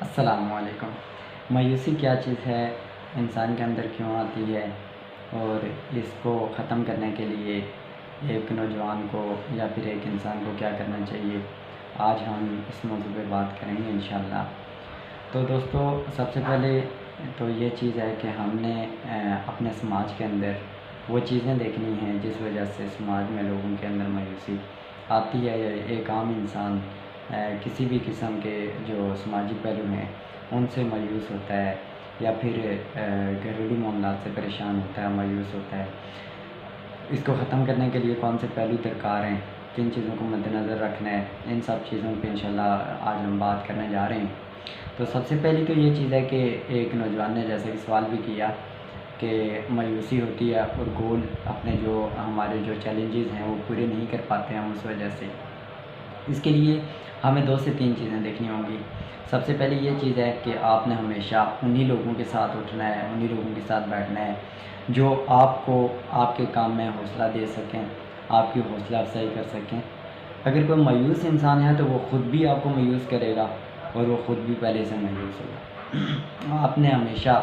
السلام علیکم۔ مایوسی کیا چیز ہے، انسان کے اندر کیوں آتی ہے، اور اس کو ختم کرنے کے لیے ایک نوجوان کو یا پھر ایک انسان کو کیا کرنا چاہیے، آج ہم اس موضوع پہ بات کریں گے انشاءاللہ۔ تو دوستو، سب سے پہلے تو یہ چیز ہے کہ ہم نے اپنے سماج کے اندر وہ چیزیں دیکھنی ہیں جس وجہ سے سماج میں لوگوں کے اندر مایوسی آتی ہے، یا ایک عام انسان کسی بھی قسم کے جو سماجی پہلو ہیں ان سے مایوس ہوتا ہے، یا پھر گھریلو معاملات سے پریشان ہوتا ہے، مایوس ہوتا ہے۔ اس کو ختم کرنے کے لیے کون سے پہلو درکار ہیں، کن چیزوں کو مد نظر رکھنا ہے، ان سب چیزوں پہ انشاءاللہ آج ہم بات کرنے جا رہے ہیں۔ تو سب سے پہلی تو یہ چیز ہے کہ ایک نوجوان نے جیسے کہ سوال بھی کیا کہ مایوسی ہوتی ہے اور گول اپنے جو ہمارے جو چیلنجز ہیں وہ پورے نہیں کر پاتے ہیں اس وجہ سے۔ اس کے لیے ہمیں 2 سے 3 چیزیں دیکھنی ہوں گی۔ سب سے پہلے یہ چیز ہے کہ آپ نے ہمیشہ انہی لوگوں کے ساتھ اٹھنا ہے، انہی لوگوں کے ساتھ بیٹھنا ہے جو آپ کو آپ کے کام میں حوصلہ دے سکیں، آپ کی حوصلہ افزائی کر سکیں۔ اگر کوئی مایوس انسان ہے تو وہ خود بھی آپ کو مایوس کرے گا اور وہ خود بھی پہلے سے مایوس ہوگا۔ آپ نے ہمیشہ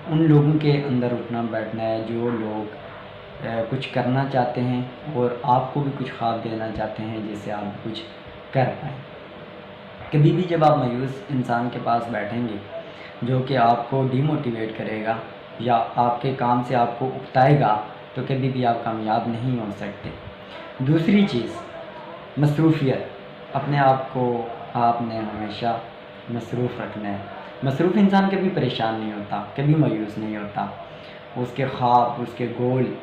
ان لوگوں کے اندر اٹھنا بیٹھنا ہے جو لوگ کچھ کرنا چاہتے ہیں اور آپ کو بھی کچھ خواب دینا چاہتے ہیں جس سے آپ کچھ کر پائیں۔ کبھی بھی جب آپ مایوس انسان کے پاس بیٹھیں گے جو کہ آپ کو ڈی موٹیویٹ کرے گا یا آپ کے کام سے آپ کو اکتائے گا، تو کبھی بھی آپ کامیاب نہیں ہو سکتے۔ دوسری چیز، مصروفیت۔ اپنے آپ کو آپ نے ہمیشہ مصروف رکھنا ہے۔ مصروف انسان کبھی پریشان نہیں ہوتا، کبھی مایوس نہیں ہوتا۔ اس کے خواب، اس کے گول،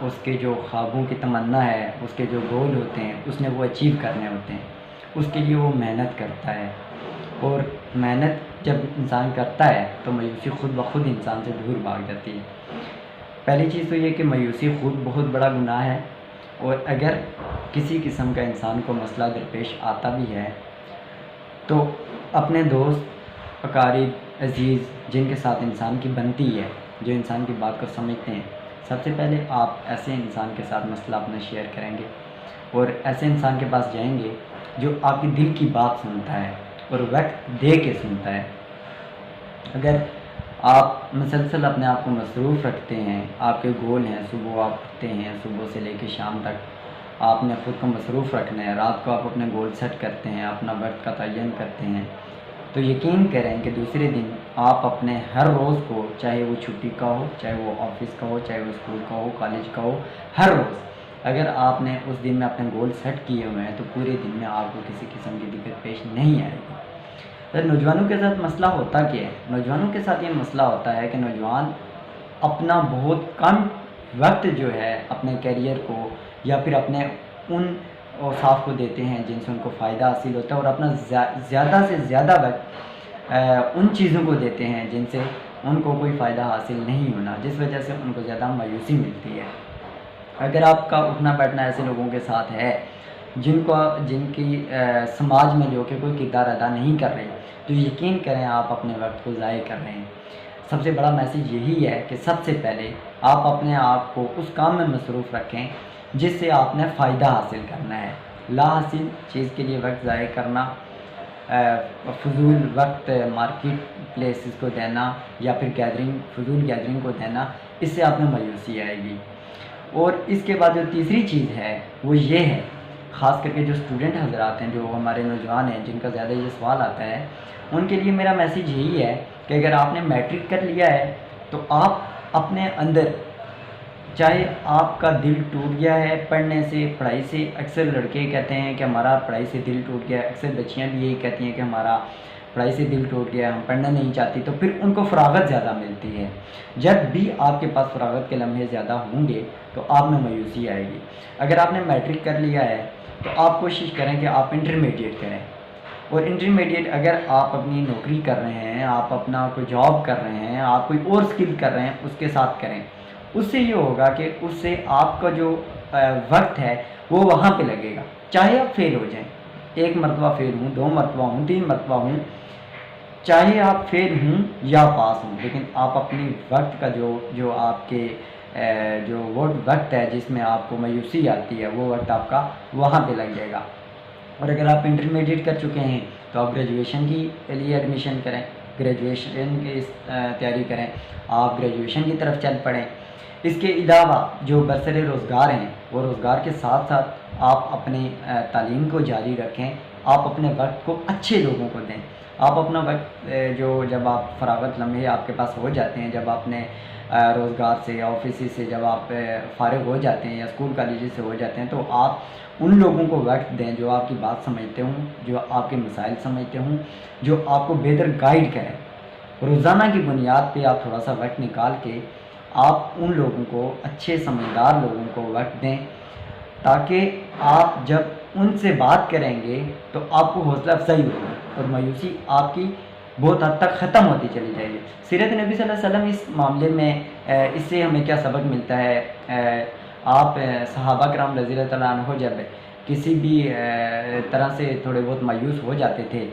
اس کے جو خوابوں کی تمنا ہے، اس کے جو گول ہوتے ہیں اس نے وہ اچیو کرنے ہوتے ہیں، اس کے لیے وہ محنت کرتا ہے۔ اور محنت جب انسان کرتا ہے تو مایوسی خود بخود انسان سے دور بھاگ جاتی ہے۔ پہلی چیز تو یہ کہ مایوسی خود بہت بڑا گناہ ہے، اور اگر کسی قسم کا انسان کو مسئلہ درپیش آتا بھی ہے تو اپنے دوست، اقارب، عزیز جن کے ساتھ انسان کی بنتی ہے، جو انسان کی بات کو سمجھتے ہیں، سب سے پہلے آپ ایسے انسان کے ساتھ مسئلہ اپنا شیئر کریں گے اور ایسے انسان کے پاس جائیں گے جو آپ کی دل کی بات سنتا ہے اور وقت دے کے سنتا ہے۔ اگر آپ مسلسل اپنے آپ کو مصروف رکھتے ہیں، آپ کے گول ہیں، صبح آپ اٹھتے ہیں، صبح سے لے کے شام تک آپ نے خود کو مصروف رکھنا ہے، رات کو آپ اپنے گول سیٹ کرتے ہیں، اپنا وقت کا تعین کرتے ہیں، تو یقین کریں کہ دوسرے دن آپ اپنے ہر روز کو، چاہے وہ چھٹی کا ہو، چاہے وہ آفس کا ہو، چاہے وہ اسکول کا ہو، کالج کا ہو، ہر روز اگر آپ نے اس دن میں اپنے گول سیٹ کیے ہوئے ہیں تو پورے دن میں آپ کو کسی قسم کی دقت پیش نہیں آئے گی۔ تو نوجوانوں کے ساتھ مسئلہ ہوتا کیا ہے؟ نوجوانوں کے ساتھ یہ مسئلہ ہوتا ہے کہ نوجوان اپنا بہت کم وقت جو ہے اپنے کیریئر کو یا پھر اپنے ان اوصاف کو دیتے ہیں جن سے ان کو فائدہ حاصل ہوتا ہے، اور اپنا زیادہ سے زیادہ وقت ان چیزوں کو دیتے ہیں جن سے ان کو کوئی فائدہ حاصل نہیں ہونا، جس وجہ سے ان کو زیادہ مایوسی ملتی ہے۔ اگر آپ کا اٹھنا بیٹھنا ایسے لوگوں کے ساتھ ہے جن کی سماج میں جو کہ کوئی کردار ادا نہیں کر رہے، تو یقین کریں آپ اپنے وقت کو ضائع کر رہے ہیں۔ سب سے بڑا میسیج یہی ہے کہ سب سے پہلے آپ اپنے آپ کو اس کام میں مصروف رکھیں جس سے آپ نے فائدہ حاصل کرنا ہے۔ لا حاصل چیز کے لیے وقت ضائع کرنا، فضول وقت مارکیٹ پلیسز کو دینا یا پھر فضول گیدرنگ کو دینا، اس سے آپ میں مایوسی آئے گی۔ اور اس کے بعد جو تیسری چیز ہے وہ یہ ہے، خاص کر کے جو اسٹوڈنٹ حضرات ہیں، جو ہمارے نوجوان ہیں جن کا زیادہ یہ سوال آتا ہے، ان کے لیے میرا میسیج یہی ہے کہ اگر آپ نے میٹرک کر لیا ہے تو آپ اپنے اندر، چاہے آپ کا دل ٹوٹ گیا ہے پڑھنے سے، پڑھائی سے، اکثر لڑکے کہتے ہیں کہ ہمارا پڑھائی سے دل ٹوٹ گیا ہے، اکثر بچیاں بھی یہی کہتی ہیں کہ ہمارا پڑھائی سے دل ٹوٹ گیا ہے، ہم پڑھنا نہیں چاہتی، تو پھر ان کو فراغت زیادہ ملتی ہے۔ جب بھی آپ کے پاس فراغت کے لمحے زیادہ ہوں گے تو آپ میں مایوسی آئے گی۔ اگر آپ نے میٹرک کر لیا ہے تو آپ کوشش کریں کہ آپ انٹرمیڈیٹ کریں، اور انٹرمیڈیٹ اگر آپ اپنی نوکری کر رہے ہیں، آپ اپنا کوئی جاب کر رہے ہیں، آپ کوئی اور سکل کر رہے ہیں، اس کے ساتھ کریں۔ اس سے یہ ہوگا کہ اس سے آپ کا جو وقت ہے وہ وہاں پہ لگے گا، چاہے آپ فیل ہو جائیں، 1 مرتبہ فیل ہوں، 2 مرتبہ ہوں، 3 مرتبہ ہوں، چاہے آپ فیل ہوں یا پاس ہوں، لیکن آپ اپنی وقت کا جو آپ کے جو وقت ہے جس میں آپ کو مایوسی آتی ہے، وہ وقت آپ کا وہاں پہ لگ جائے گا۔ اور اگر آپ انٹرمیڈیٹ کر چکے ہیں تو آپ گریجویشن کی لیے ایڈمیشن کریں، گریجویشن کی تیاری کریں، آپ گریجویشن کی طرف چل پڑیں۔ اس کے علاوہ جو برسر روزگار ہیں وہ روزگار کے ساتھ ساتھ آپ اپنی تعلیم کو جاری رکھیں، آپ اپنے وقت کو اچھے لوگوں کو دیں۔ آپ اپنا وقت جو جب آپ فراغت لمحے آپ کے پاس ہو جاتے ہیں، جب آپ نے روزگار سے، آفس سے جب آپ فارغ ہو جاتے ہیں یا اسکول کالجز سے ہو جاتے ہیں، تو آپ ان لوگوں کو وقت دیں جو آپ کی بات سمجھتے ہوں، جو آپ کے مسائل سمجھتے ہوں، جو آپ کو بہتر گائیڈ کریں۔ روزانہ کی بنیاد پہ آپ تھوڑا سا وقت نکال کے آپ ان لوگوں کو، اچھے سمجھدار لوگوں کو وقت دیں، تاکہ آپ جب ان سے بات کریں گے تو آپ کو حوصلہ افزائی ہوگی اور مایوسی آپ کی بہت حد تک ختم ہوتی چلی جائے گی۔ سیرت نبی صلی اللہ علیہ وسلم اس معاملے میں اس سے ہمیں کیا سبق ملتا ہے؟ آپ صحابہ کرام رضی اللہ تعالیٰ عنہ جب کسی بھی طرح سے تھوڑے بہت مایوس ہو جاتے تھے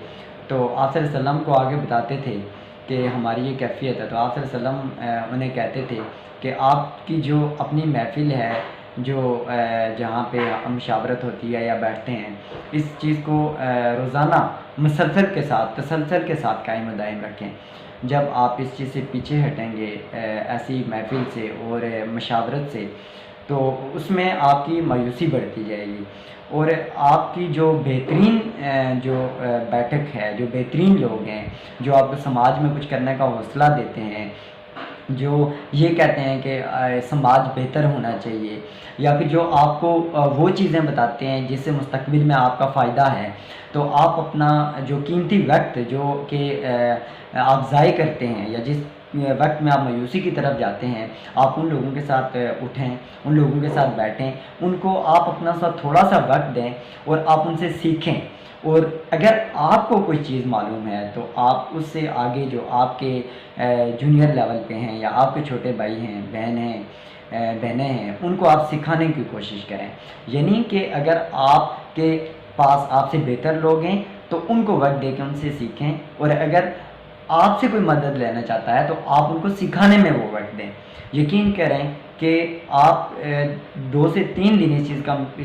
تو آپ صلی اللہ علیہ وسلم کو آگے بتاتے تھے کہ ہماری یہ کیفیت ہے، تو آپ صلی اللہ علیہ وسلم انہیں کہتے تھے کہ آپ کی جو اپنی محفل ہے، جو جہاں پہ مشاورت ہوتی ہے یا بیٹھتے ہیں، اس چیز کو روزانہ مسلسل کے ساتھ، تسلسل کے ساتھ قائم و دائم رکھیں۔ جب آپ اس چیز سے پیچھے ہٹیں گے ایسی محفل سے اور مشاورت سے، تو اس میں آپ کی مایوسی بڑھتی جائے گی، اور آپ کی جو بہترین جو بیٹھک ہے، جو بہترین لوگ ہیں، جو آپ کو سماج میں کچھ کرنے کا حوصلہ دیتے ہیں، جو یہ کہتے ہیں کہ سماج بہتر ہونا چاہیے، یا پھر جو آپ کو وہ چیزیں بتاتے ہیں جس سے مستقبل میں آپ کا فائدہ ہے، تو آپ اپنا جو قیمتی وقت جو کہ آپ ضائع کرتے ہیں، یا جس وقت میں آپ مایوسی کی طرف جاتے ہیں، آپ ان لوگوں کے ساتھ اٹھیں، ان لوگوں کے ساتھ بیٹھیں، ان کو آپ اپنا سا تھوڑا سا وقت دیں اور آپ ان سے سیکھیں۔ اور اگر آپ کو کوئی چیز معلوم ہے تو آپ اس سے آگے جو آپ کے جونیئر لیول پہ ہیں، یا آپ کے چھوٹے بھائی ہیں، بہنیں ہیں، ان کو آپ سکھانے کی کوشش کریں۔ یعنی کہ اگر آپ کے پاس آپ سے بہتر لوگ ہیں تو ان کو وقت دے کے ان سے سیکھیں، اور اگر آپ سے کوئی مدد لینا چاہتا ہے تو آپ ان کو سکھانے میں وہ وقت دیں۔ یقین کریں کہ آپ 2 سے 3 دن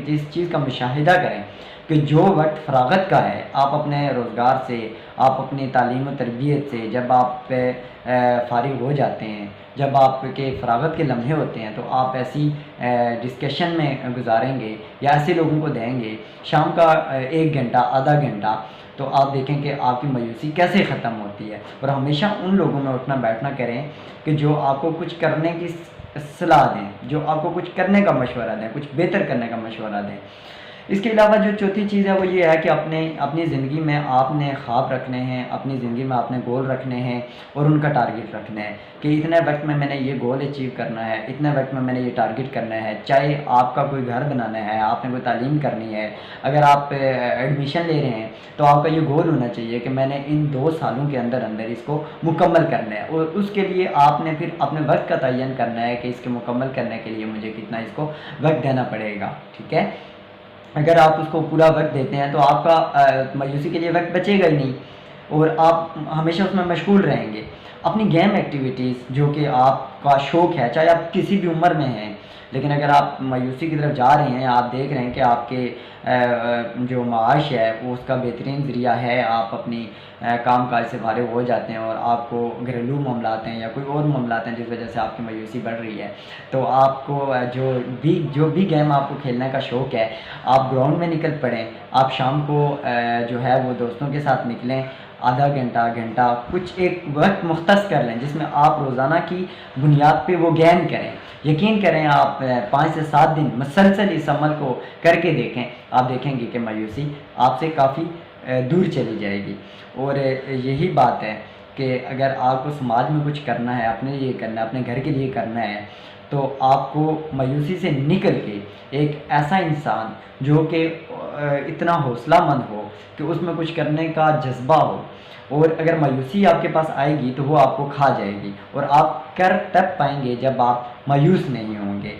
اس چیز کا مشاہدہ کریں کہ جو وقت فراغت کا ہے، آپ اپنے روزگار سے، آپ اپنی تعلیم و تربیت سے جب آپ فارغ ہو جاتے ہیں، جب آپ کے فراغت کے لمحے ہوتے ہیں، تو آپ ایسی ڈسکشن میں گزاریں گے یا ایسے لوگوں کو دیں گے شام کا 1 گھنٹہ، آدھا گھنٹہ، تو آپ دیکھیں کہ آپ کی مایوسی کیسے ختم ہوتی ہے۔ اور ہمیشہ ان لوگوں میں اٹھنا بیٹھنا کریں کہ جو آپ کو کچھ کرنے کی صلاح دیں، جو آپ کو کچھ کرنے کا مشورہ دیں، کچھ بہتر کرنے کا مشورہ دیں۔ اس کے علاوہ جو چوتھی چیز ہے وہ یہ ہے کہ اپنی زندگی میں آپ نے خواب رکھنے ہیں، اپنی زندگی میں آپ نے گول رکھنے ہیں اور ان کا ٹارگٹ رکھنا ہے کہ اتنے وقت میں نے یہ گول اچیو کرنا ہے، اتنے وقت میں نے یہ ٹارگٹ کرنا ہے۔ چاہے آپ کا کوئی گھر بنانا ہے، آپ نے کوئی تعلیم کرنی ہے، اگر آپ ایڈمیشن لے رہے ہیں تو آپ کا یہ گول ہونا چاہیے کہ میں نے ان 2 سالوں کے اندر اس کو مکمل کرنا ہے، اور اس کے لیے آپ نے پھر اپنے وقت کا تعین کرنا ہے کہ اس کے مکمل کرنے کے لیے مجھے کتنا اس کو وقت دینا پڑے گا، ٹھیک ہے؟ اگر آپ اس کو پورا وقت دیتے ہیں تو آپ کا مایوسی کے لیے وقت بچے گا ہی نہیں، اور آپ ہمیشہ اس میں مشغول رہیں گے۔ اپنی گیم ایکٹیویٹیز جو کہ آپ کا شوق ہے، چاہے آپ کسی بھی عمر میں ہیں، لیکن اگر آپ مایوسی کی طرف جا رہے ہیں، آپ دیکھ رہے ہیں کہ آپ کے جو معاش ہے وہ اس کا بہترین ذریعہ ہے، آپ اپنی کام کاج سے فارغ ہو جاتے ہیں اور آپ کو گھریلو معاملات ہیں یا کوئی اور معاملات ہیں جس وجہ سے آپ کی مایوسی بڑھ رہی ہے، تو آپ کو جو بھی گیم آپ کو کھیلنے کا شوق ہے، آپ گراؤنڈ میں نکل پڑیں۔ آپ شام کو جو ہے وہ دوستوں کے ساتھ نکلیں، آدھا گھنٹہ کچھ ایک وقت مختص کر لیں جس میں آپ روزانہ کی بنیاد پہ وہ گیم کریں۔ یقین کریں آپ 5 سے 7 دن مسلسل اس عمل کو کر کے دیکھیں، آپ دیکھیں گے کہ مایوسی آپ سے کافی دور چلی جائے گی۔ اور یہی بات ہے کہ اگر آپ کو سماج میں کچھ کرنا ہے، اپنے لیے کرنا ہے، اپنے گھر کے لیے کرنا ہے، تو آپ کو مایوسی سے نکل کے ایک ایسا انسان جو کہ اتنا حوصلہ مند ہو کہ اس میں کچھ کرنے کا جذبہ ہو، اور اگر مایوسی آپ کے پاس آئے گی تو وہ آپ کو کھا جائے گی، اور آپ کر تب پائیں گے جب آپ مایوس نہیں ہوں گے۔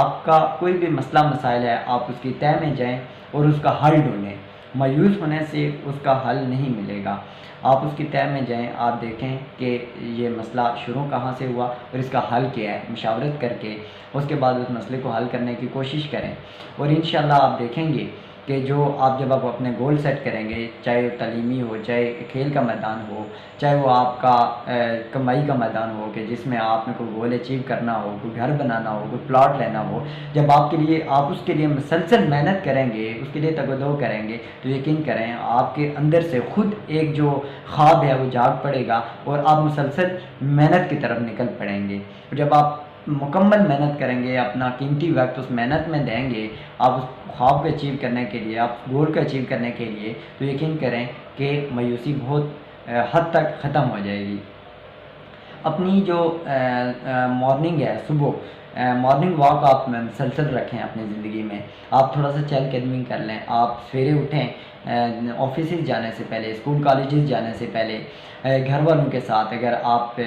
آپ کا کوئی بھی مسئلہ مسائل ہے، آپ اس کی تہہ میں جائیں اور اس کا حل ڈھونڈیں۔ مایوس ہونے سے اس کا حل نہیں ملے گا، آپ اس کی تہہ میں جائیں، آپ دیکھیں کہ یہ مسئلہ شروع کہاں سے ہوا اور اس کا حل کیا ہے، مشاورت کر کے اس کے بعد اس مسئلے کو حل کرنے کی کوشش کریں، اور انشاءاللہ آپ دیکھیں گے کہ جو آپ جب آپ اپنے گول سیٹ کریں گے، چاہے وہ تعلیمی ہو، چاہے کھیل کا میدان ہو، چاہے وہ آپ کا کمائی کا میدان ہو کہ جس میں آپ نے کوئی گول اچیو کرنا ہو، کوئی گھر بنانا ہو، کوئی پلاٹ لینا ہو، جب آپ اس کے لیے مسلسل محنت کریں گے، اس کے لیے تگ و دو کریں گے، تو یقین کریں آپ کے اندر سے خود ایک جو خواب ہے وہ جاگ پڑے گا اور آپ مسلسل محنت کی طرف نکل پڑیں گے۔ جب آپ مکمل محنت کریں گے، اپنا قیمتی وقت اس محنت میں دیں گے، آپ اس خواب کو اچیو کرنے کے لیے، آپ گول کو اچیو کرنے کے لیے، تو یقین کریں کہ مایوسی بہت حد تک ختم ہو جائے گی۔ اپنی جو مارننگ ہے، صبح مارننگ واک آپ مسلسل رکھیں اپنی زندگی میں۔ آپ تھوڑا سا چہل قدمی کر لیں، آپ سویرے اٹھیں آفیسز جانے سے پہلے، اسکول کالجز جانے سے پہلے، گھر والوں کے ساتھ، اگر آپ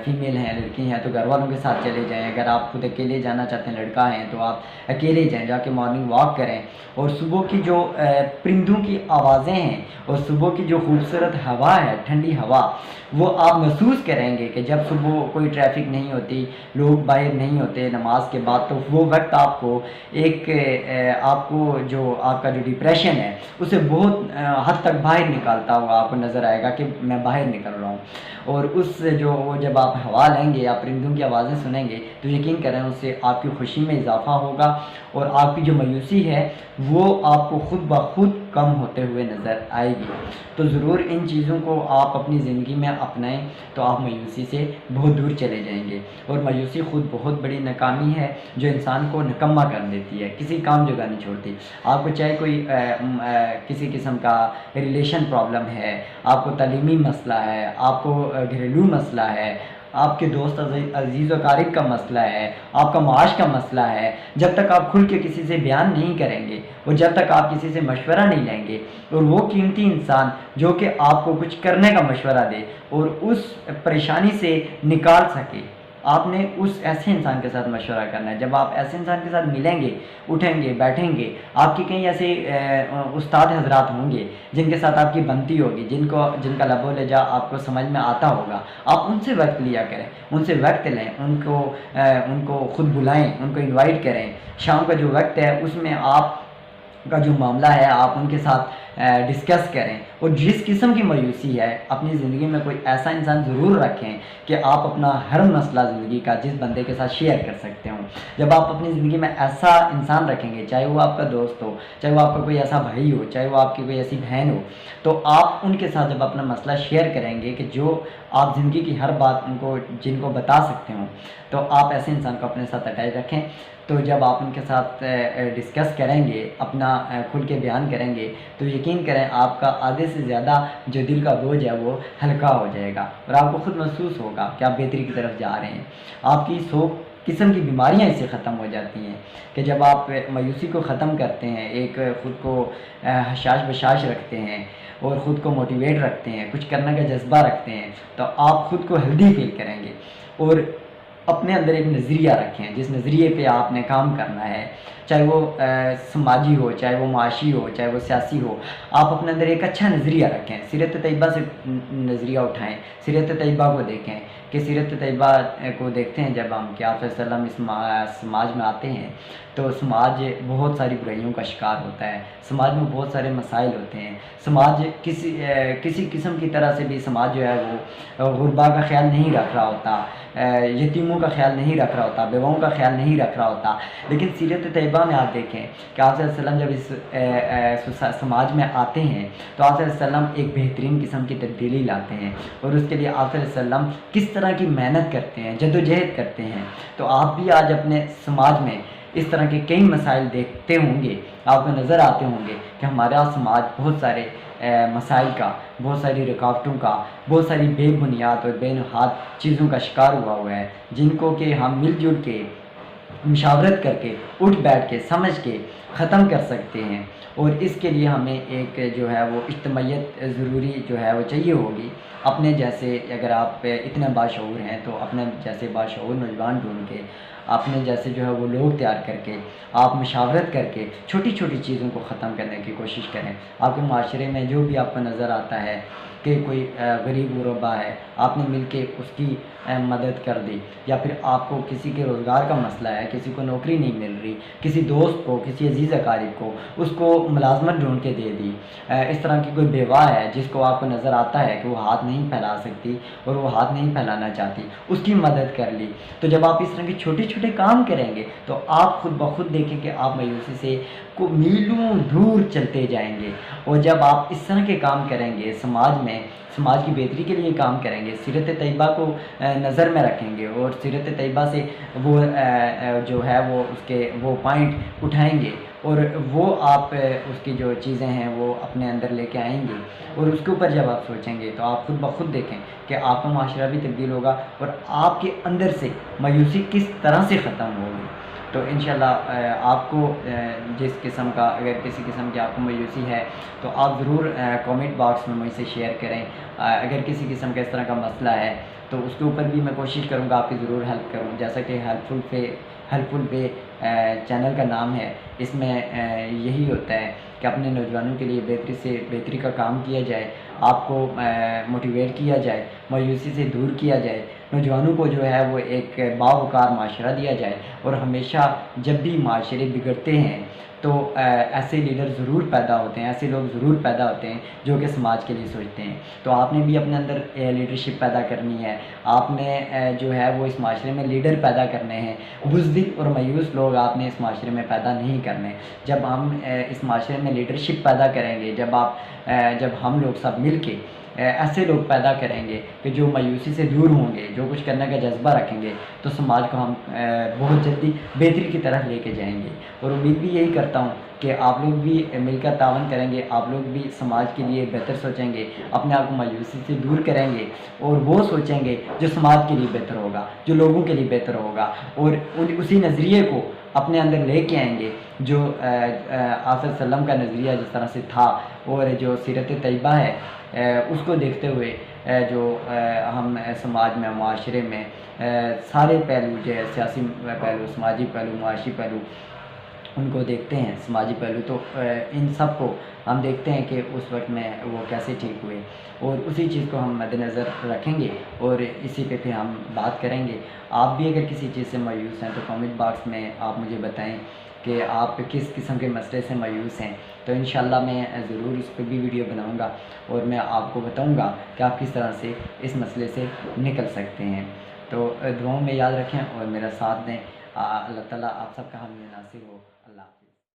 فیمیل ہیں، لڑکی ہیں، تو گھر والوں کے ساتھ چلے جائیں۔ اگر آپ خود اکیلے جانا چاہتے ہیں، لڑکا ہیں، تو آپ اکیلے جائیں، جا کے مارننگ واک کریں۔ اور صبح کی جو پرندوں کی آوازیں ہیں اور صبح کی جو خوبصورت ہوا ہے، ٹھنڈی ہوا، وہ آپ محسوس کریں گے کہ جب صبح کوئی ٹریفک نہیں ہوتی، لوگ باہر نہیں ہوتے نماز کے بعد، تو وہ وقت آپ کو جو آپ کا جو ڈپریشن ہے اسے بہت حد تک باہر نکالتا ہوا آپ کو نظر آئے گا کہ میں باہر نکل رہا ہوں۔ اور جب آپ ہوا لیں گے، آپ پرندوں کی آوازیں سنیں گے، تو یقین کریں اس سے آپ کی خوشی میں اضافہ ہوگا اور آپ کی جو مایوسی ہے وہ آپ کو خود بخود کم ہوتے ہوئے نظر آئے گی۔ تو ضرور ان چیزوں کو آپ اپنی زندگی میں اپنائیں تو آپ مایوسی سے بہت دور چلے جائیں گے۔ اور مایوسی خود بہت بڑی ناکامی ہے جو انسان کو نکمہ کر دیتی ہے، کسی کام جگہ نہیں چھوڑتی۔ آپ کو چاہے کوئی کسی قسم کا ریلیشن پرابلم ہے، آپ کو تعلیمی مسئلہ ہے، آپ کو گھریلو مسئلہ ہے، آپ کے دوست عزیز و اقارب کا مسئلہ ہے، آپ کا معاش کا مسئلہ ہے، جب تک آپ کھل کے کسی سے بیان نہیں کریں گے اور جب تک آپ کسی سے مشورہ نہیں لیں گے، اور وہ قیمتی انسان جو کہ آپ کو کچھ کرنے کا مشورہ دے اور اس پریشانی سے نکال سکے، آپ نے اس ایسے انسان کے ساتھ مشورہ کرنا ہے۔ جب آپ ایسے انسان کے ساتھ ملیں گے، اٹھیں گے، بیٹھیں گے، آپ کی کہیں ایسے استاد حضرات ہوں گے جن کے ساتھ آپ کی بنتی ہوگی، جن کا لب و لہجہ آپ کو سمجھ میں آتا ہوگا، آپ ان سے وقت لیا کریں، ان سے وقت لیں، ان کو خود بلائیں، ان کو انوائٹ کریں۔ شام کا جو وقت ہے اس میں آپ کا جو معاملہ ہے آپ ان کے ساتھ ڈسکس کریں۔ اور جس قسم کی مایوسی ہے، اپنی زندگی میں کوئی ایسا انسان ضرور رکھیں کہ آپ اپنا ہر مسئلہ زندگی کا جس بندے کے ساتھ شیئر کر سکتے ہوں۔ جب آپ اپنی زندگی میں ایسا انسان رکھیں گے، چاہے وہ آپ کا دوست ہو، چاہے وہ آپ کا کوئی ایسا بھائی ہو، چاہے وہ آپ کی کوئی ایسی بہن ہو، تو آپ ان کے ساتھ جب اپنا مسئلہ شیئر کریں گے کہ جو آپ زندگی کی ہر بات جن کو بتا سکتے ہوں، تو آپ ایسے انسان کو اپنے ساتھ اٹیچ رکھیں۔ تو جب آپ ان کے ساتھ ڈسکس کریں گے، اپنا کھل کے بیان کریں گے، تو یقین کریں آپ کا آدھے سے زیادہ جو دل کا بوجھ ہے وہ ہلکا ہو جائے گا اور آپ کو خود محسوس ہوگا کہ آپ بہتری کی طرف جا رہے ہیں۔ آپ کی 100 قسم کی بیماریاں اس سے ختم ہو جاتی ہیں کہ جب آپ مایوسی کو ختم کرتے ہیں، ایک خود کو حشاش بشاش رکھتے ہیں اور خود کو موٹیویٹ رکھتے ہیں، کچھ کرنے کا جذبہ رکھتے ہیں، تو آپ خود کو ہیلدی فیل کریں گے اور اپنے اندر ایک نظریہ رکھیں جس نظریے پہ آپ نے کام کرنا ہے، چاہے وہ سماجی ہو، چاہے وہ معاشی ہو، چاہے وہ سیاسی ہو۔ آپ اپنے اندر ایک اچھا نظریہ رکھیں، سیرت طیبہ سے نظریہ اٹھائیں، سیرت طیبہ کو دیکھیں کہ سیرت طیبہ کو دیکھتے ہیں جب ہم کہ آپ صلی اللہ علیہ وسلم اس سماج میں آتے ہیں تو سماج بہت ساری برائیوں کا شکار ہوتا ہے، سماج میں بہت سارے مسائل ہوتے ہیں، سماج کسی قسم کی طرح سے بھی سماج جو ہے وہ غربا کا خیال نہیں رکھ رہا ہوتا، یتیموں کا خیال نہیں رکھ رہا ہوتا، بیواؤں کا خیال نہیں رکھ رہا ہوتا۔ لیکن سیرت طیبہ میں آپ دیکھیں کہ آپ صلی اللہ علیہ وسلم جب اس سماج میں آتے ہیں تو آپ صلی اللہ علیہ وسلم ایک بہترین قسم کی تبدیلی لاتے ہیں، اور اس کے لیے آپ صلی اللہ علیہ وسلم کس طرح کی محنت کرتے ہیں، جدوجہد کرتے ہیں۔ تو آپ بھی آج اپنے سماج میں اس طرح کے کئی مسائل دیکھتے ہوں گے، آپ کو نظر آتے ہوں گے کہ ہمارا سماج بہت سارے مسائل کا، بہت ساری رکاوٹوں کا، بہت ساری بے بنیاد اور بے نہاد چیزوں کا شکار ہوا ہے، جن کو کہ ہم مل جل کے مشاورت کر کے، اٹھ بیٹھ کے، سمجھ کے ختم کر سکتے ہیں۔ اور اس کے لیے ہمیں ایک جو ہے وہ اجتماعیت ضروری جو ہے وہ چاہیے ہوگی۔ اپنے جیسے اگر آپ اتنے باشعور ہیں تو اپنے جیسے باشعور نوجوان ڈھونڈ کے اپنے جیسے جو ہے وہ لوگ تیار کر کے آپ مشاورت کر کے چھوٹی چھوٹی چیزوں کو ختم کرنے کی کوشش کریں۔ آپ کے معاشرے میں جو بھی آپ کو نظر آتا ہے کہ کوئی غریب غربا ہے، آپ نے مل کے اس کی مدد کر دی، یا پھر آپ کو کسی کے روزگار کا مسئلہ ہے، کسی کو نوکری نہیں مل رہی، کسی دوست کو، کسی عزیز اقارب کو اس کو ملازمت ڈھونڈ کے دے دی، اس طرح کی کوئی بیوہ ہے جس کو آپ کو نظر آتا ہے کہ وہ ہاتھ نہیں پھیلا سکتی اور وہ ہاتھ نہیں پھیلانا چاہتی، اس کی مدد کر لی۔ تو جب آپ اس طرح کے چھوٹے چھوٹے کام کریں گے تو آپ خود بخود دیکھیں کہ آپ مایوسی سے کو میلوں دور چلتے جائیں گے۔ اور جب آپ اس طرح کے کام کریں گے، سماج کی بہتری کے لیے کام کریں گے، سیرت طیبہ کو نظر میں رکھیں گے اور سیرت طیبہ سے وہ جو ہے وہ اس کے وہ پوائنٹ اٹھائیں گے، اور وہ آپ اس کی جو چیزیں ہیں وہ اپنے اندر لے کے آئیں گے، اور اس کے اوپر جب آپ سوچیں گے تو آپ خود بخود دیکھیں کہ آپ کا معاشرہ بھی تبدیل ہوگا اور آپ کے اندر سے مایوسی کس طرح سے ختم ہوگی۔ تو انشاءاللہ آپ کو جس قسم کا اگر کسی قسم کی آپ کو مایوسی ہے تو آپ ضرور کامنٹ باکس میں مجھ سے شیئر کریں۔ اگر کسی قسم کا اس طرح کا مسئلہ ہے تو اس کے اوپر بھی میں کوشش کروں گا آپ کی ضرور ہیلپ کروں، جیسا کہ ہیلپ فل پے چینل کا نام ہے۔ اس میں یہی ہوتا ہے کہ اپنے نوجوانوں کے لیے بہتری سے بہتری کا کام کیا جائے، آپ کو موٹیویٹ کیا جائے، مایوسی سے دور کیا جائے، نوجوانوں کو جو ہے وہ ایک باوقار معاشرہ دیا جائے، اور ہمیشہ جب بھی معاشرے بگڑتے ہیں تو ایسے لیڈر ضرور پیدا ہوتے ہیں، ایسے لوگ ضرور پیدا ہوتے ہیں جو کہ سماج کے لیے سوچتے ہیں۔ تو آپ نے بھی اپنے اندر لیڈرشپ پیدا کرنی ہے، آپ نے جو ہے وہ اس معاشرے میں لیڈر پیدا کرنے ہیں، بزدل اور مایوس لوگ آپ نے اس معاشرے میں پیدا نہیں کرنے۔ جب ہم اس معاشرے میں لیڈرشپ پیدا کریں گے، جب ہم لوگ سب مل کے ایسے لوگ پیدا کریں گے کہ جو مایوسی سے دور ہوں گے، جو کچھ کرنے کا جذبہ رکھیں گے، تو سماج کو ہم بہت جلدی بہتری کی طرف لے کے جائیں گے۔ اور امید بھی یہی کرتا ہوں کہ آپ لوگ بھی مل کر تعاون کریں گے، آپ لوگ بھی سماج کے لیے بہتر سوچیں گے، اپنے آپ کو مایوسی سے دور کریں گے، اور وہ سوچیں گے جو سماج کے لیے بہتر ہوگا، جو لوگوں کے لیے بہتر ہوگا، اور اسی نظریے کو اپنے اندر لے کے آئیں گے جو آپ صلی اللہ علیہ وسلم کا نظریہ جس طرح سے تھا، اور جو سیرت طیبہ ہے اس کو دیکھتے ہوئے جو ہم سماج میں، معاشرے میں سارے پہلو جو ہے، سیاسی پہلو، سماجی پہلو، معاشی پہلو، ان کو دیکھتے ہیں، سماجی پہلو، تو ان سب کو ہم دیکھتے ہیں کہ اس وقت میں وہ کیسے ٹھیک ہوئے، اور اسی چیز کو ہم مد نظر رکھیں گے اور اسی پہ پھر ہم بات کریں گے۔ آپ بھی اگر کسی چیز سے مایوس ہیں تو کامنٹ باکس میں آپ مجھے بتائیں کہ آپ کس قسم کے مسئلے سے مایوس ہیں، تو انشاءاللہ میں ضرور اس پہ بھی ویڈیو بناؤں گا، اور میں آپ کو بتاؤں گا کہ آپ کس طرح سے اس مسئلے سے نکل سکتے ہیں۔ تو دعاؤں میں یاد رکھیں اور میرا ساتھ دیں۔ اللہ تعالیٰ آپ سب کا حامی ناصر ہو۔ اللہ حافظ۔